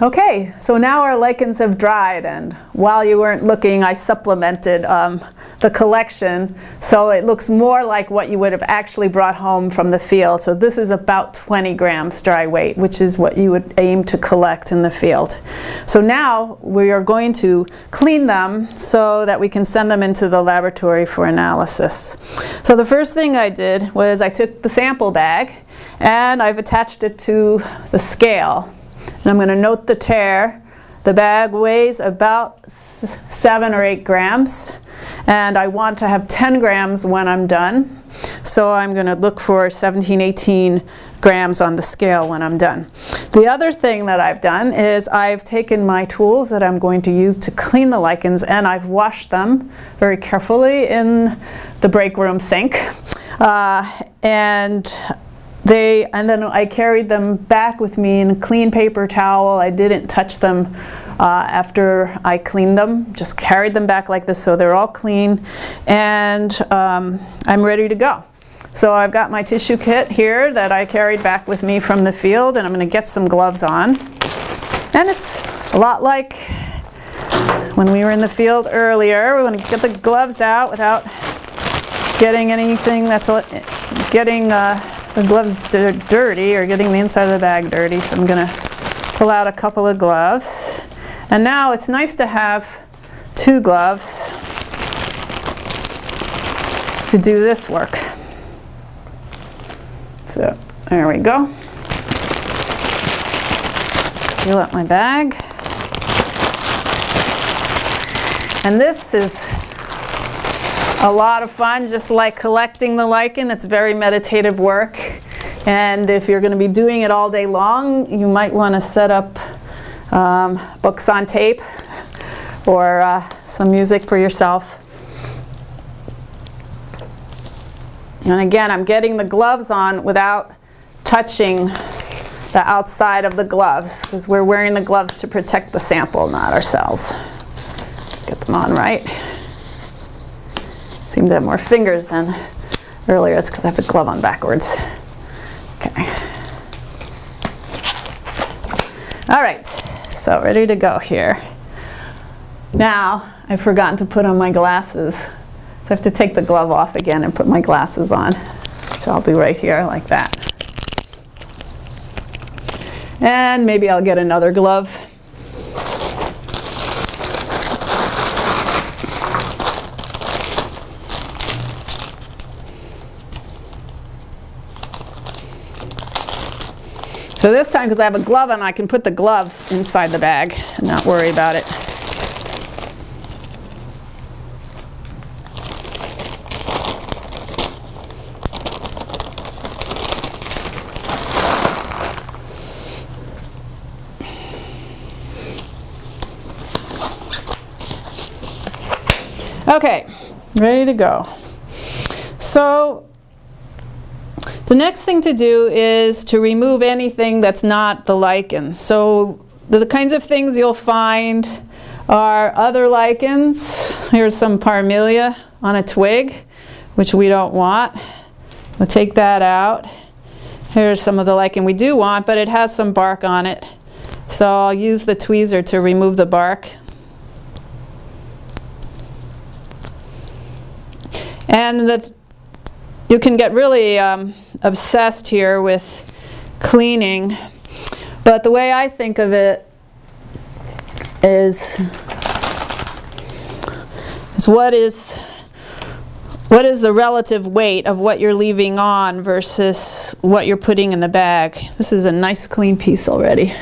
Okay, so now our lichens have dried, and while you weren't looking, I supplemented the collection so it looks more like what you would have actually brought home from the field. So this is about 20 grams dry weight, which is what you would aim to collect in the field. So now we are going to clean them so that we can send them into the laboratory for analysis. So the first thing I did was I took the sample bag and I've attached it to the scale. And I'm going to note the tare. The bag weighs about 7 or 8 grams, and I want to have 10 grams when I'm done. So I'm going to look for 17, 18 grams on the scale when I'm done. The other thing that I've done is I've taken my tools that I'm going to use to clean the lichens, and I've washed them very carefully in the break room sink. And then I carried them back with me in a clean paper towel. I didn't touch them after I cleaned them. Just carried them back like this so they're all clean. And I'm ready to go. So I've got my tissue kit here that I carried back with me from the field, and I'm going to get some gloves on. And it's a lot like when we were in the field earlier. We're going to get the gloves out without getting anything that's getting the gloves dirty or getting the inside of the bag dirty. So I'm going to pull out a couple of gloves. And now it's nice to have 2 gloves to do this work. So there we go. Seal up my bag. And this is a lot of fun, just like collecting the lichen. It's very meditative work. And if you're going to be doing it all day long, you might want to set up books on tape or some music for yourself. And again, I'm getting the gloves on without touching the outside of the gloves, because we're wearing the gloves to protect the sample, not ourselves. Get them on right. Seem to have more fingers than earlier. It's because I have the glove on backwards. Okay. All right, so ready to go here. Now, I've forgotten to put on my glasses. So I have to take the glove off again and put my glasses on, which I'll do right here like that. And maybe I'll get another glove. So this time, because I have a glove on, I can put the glove inside the bag and not worry about it. Okay, ready to go. So the next thing to do is to remove anything that's not the lichen. So the kinds of things you'll find are other lichens. Here's some parmelia on a twig, which we don't want. We'll take that out. Here's some of the lichen we do want, but it has some bark on it. So I'll use the tweezer to remove the bark. And you can get really obsessed here with cleaning, but the way I think of it is what is the relative weight of what you're leaving on versus what you're putting in the bag. This is a nice clean piece already.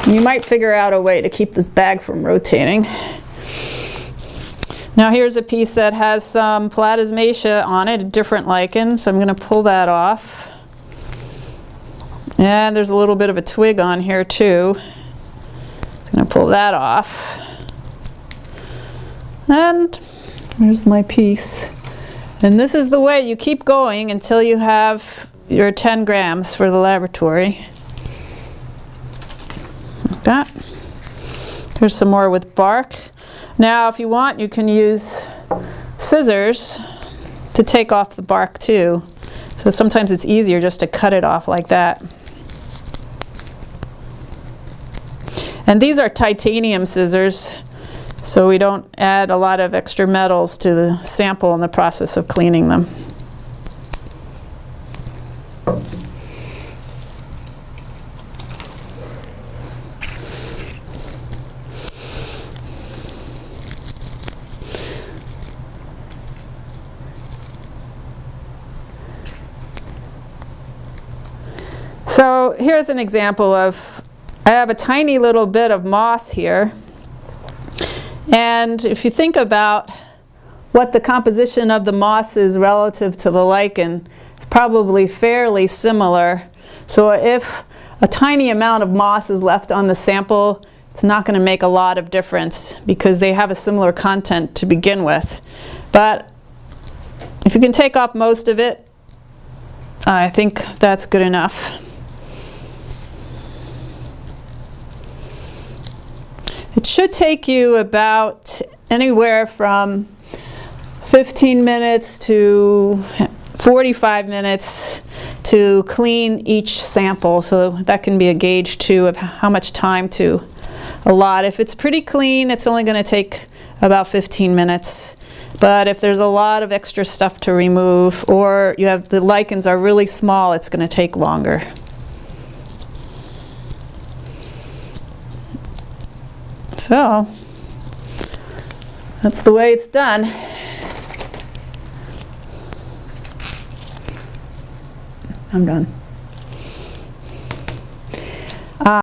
You might figure out a way to keep this bag from rotating. Now here's a piece that has some platysmacia on it, a different lichen, so I'm going to pull that off. And there's a little bit of a twig on here too. I'm going to pull that off. And there's my piece. And this is the way you keep going until you have your 10 grams for the laboratory. Like that. Here's some more with bark. Now, if you want, you can use scissors to take off the bark too. So sometimes it's easier just to cut it off like that. And these are titanium scissors, so we don't add a lot of extra metals to the sample in the process of cleaning them. So here's an example of, I have a tiny little bit of moss here, and if you think about what the composition of the moss is relative to the lichen, it's probably fairly similar. So if a tiny amount of moss is left on the sample, it's not going to make a lot of difference because they have a similar content to begin with. But if you can take off most of it, I think that's good enough. It should take you about anywhere from 15 minutes to 45 minutes to clean each sample, so that can be a gauge too of how much time to allot. If it's pretty clean, it's only going to take about 15 minutes. But if there's a lot of extra stuff to remove, or you have the lichens are really small, it's going to take longer. So that's the way it's done. I'm done.